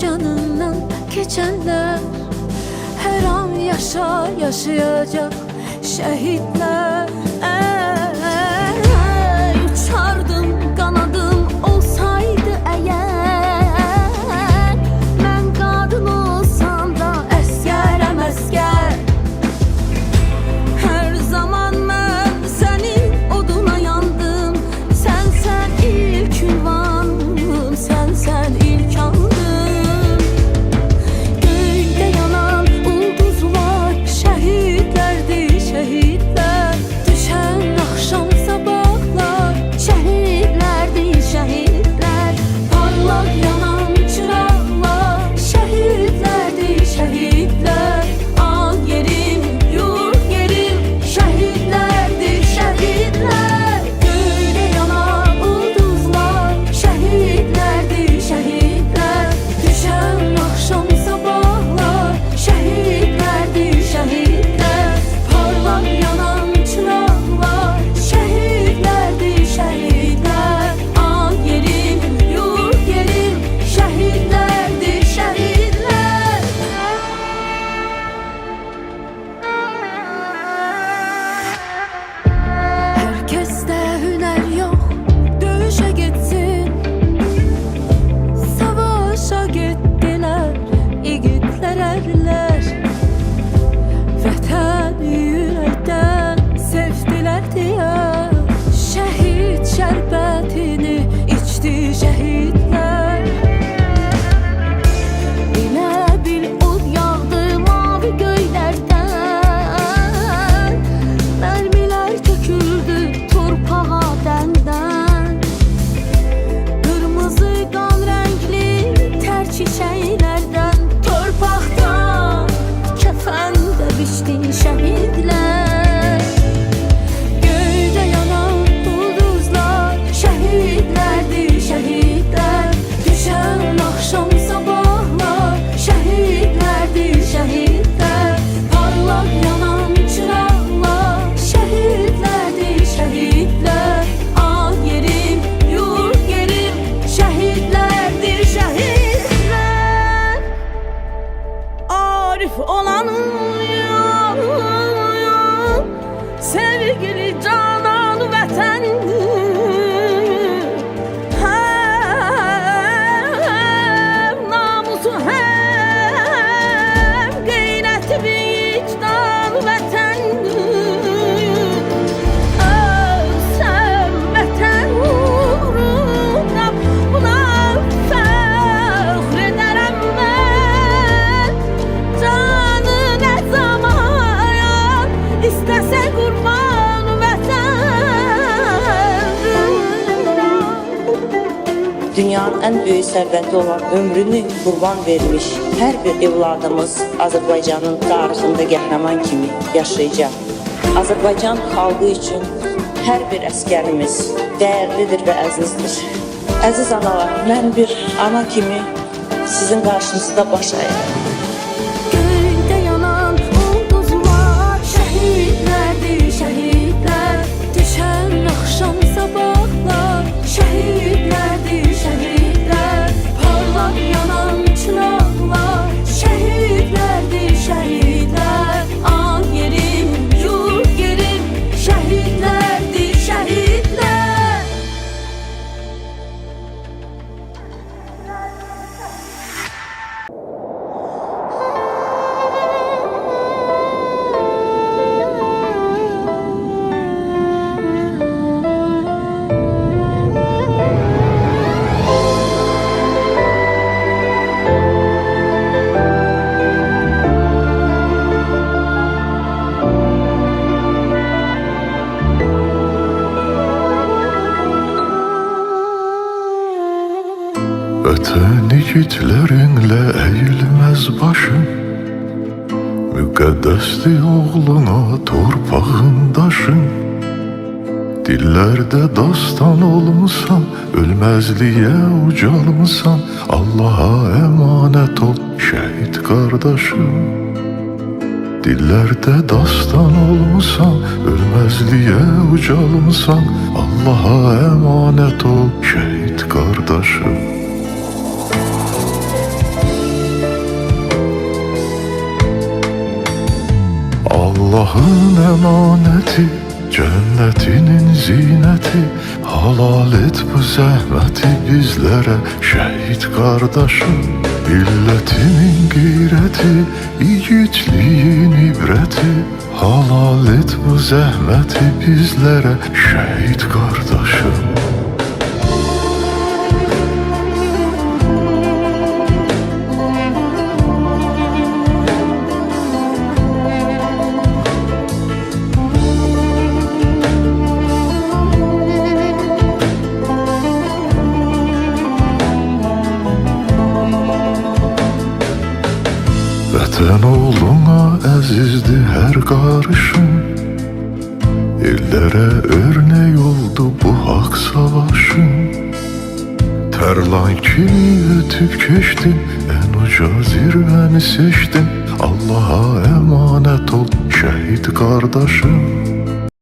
canından keçenler, her an yaşayacak şehitler. Uçardım kanadım olsaydı eğer, ben kadın olsam da əsgərəm əsgər. Her zaman ben senin oduna yandım, sen ilk ünvanım, sen ilk andım. Göyde yanan ulduzlar şehitlerdi şehitler, düşen akşam sabahlar şehitlerdi şehitler. Parlak yanan çıraqlar şehitlerdi şehitler. Al yerim, yurt yerim, şehitlerdi şehitler. Göyde yanan ulduzlar şehitlerdi şehitler, düşen akşam sabahlar şehitlerdi şehitler. Parlak yanan çıraqlar şehitlerdi şehitler. Al yerim, yurt yerim, şehitlerdi şehitler. Herkeste hüner yok, dövüşe gitsin. Savaşa gittiler, igidler erler. Vətən yürekten sevdiler diye, şehit şerbetini içti şehitler. Elə bil od yağdı mavi göylerden, mermiler töküldü torpağa dəndən. Kırmızı kan renkli ter çiçeklerden, torpaqdan kefende biçti şehitler. Göyde yanan ulduzlar şehitlerdi şehitler, düşen akşam sabahlar şehitlerdi şehitler. Parlak yanan çıraqlar şehitlerdi şehitler. Al yerim, yurt yerim, şehitlerdi şehitler. Arif olanım yok, sevgili canan vətəndir. Hem namusu hem qeyrəti vicdan vətəndir. Ölsəm vətən uğruna, buna fəxr edərəm mən. Canı nə zaman istəsə qurban vətən. Dünyanın en büyük serveti olan ömrünü kurban vermiş her bir evladımız Azerbaycan'ın tarixində qəhrəman kimi yaşayacaq. Azerbaycan xalqı üçün her bir əsgərimiz değerlidir ve əzizdir. Əziz analar, mən bir ana kimi sizin karşınızda baş əyirəm. Göyde yanan ulduzlar şehitlerdi şehitler, düşen akşam sabahlar şehitlerdi şehitler. Parlak yanan çıraqlar şehitlerdi şehitler. Al yerim, yurt yerim, şehitlerdi şehitler. Vətən igidlərinlə əyilməz başın, müqəddəsdir oğluna torpağın daşın. Dillərdə dastan olmusan, ölməzliyə ucalmısan, Allaha əmanət ol şəhid qardaşım. Dillərdə dastan olmusan, ölməzliyə ucalmısan, Allaha əmanət ol şəhid qardaşım. Allah'ın emaneti, cennetinin zineti. Halal et bu zəhməti bizlere şehit kardeşim. Milletimin gayreti, yiğitliğin ibreti. Halal et bu zəhməti bizlere şehit kardeşim. Vətən oğluna əzizdi hər qarışım. Ellərə örnek oldu bu haqq savaşım. Tərlan kimi ötüb keçdim, ən uca zirvəni seçdim. Allah'a emanet ol şəhid qardaşım.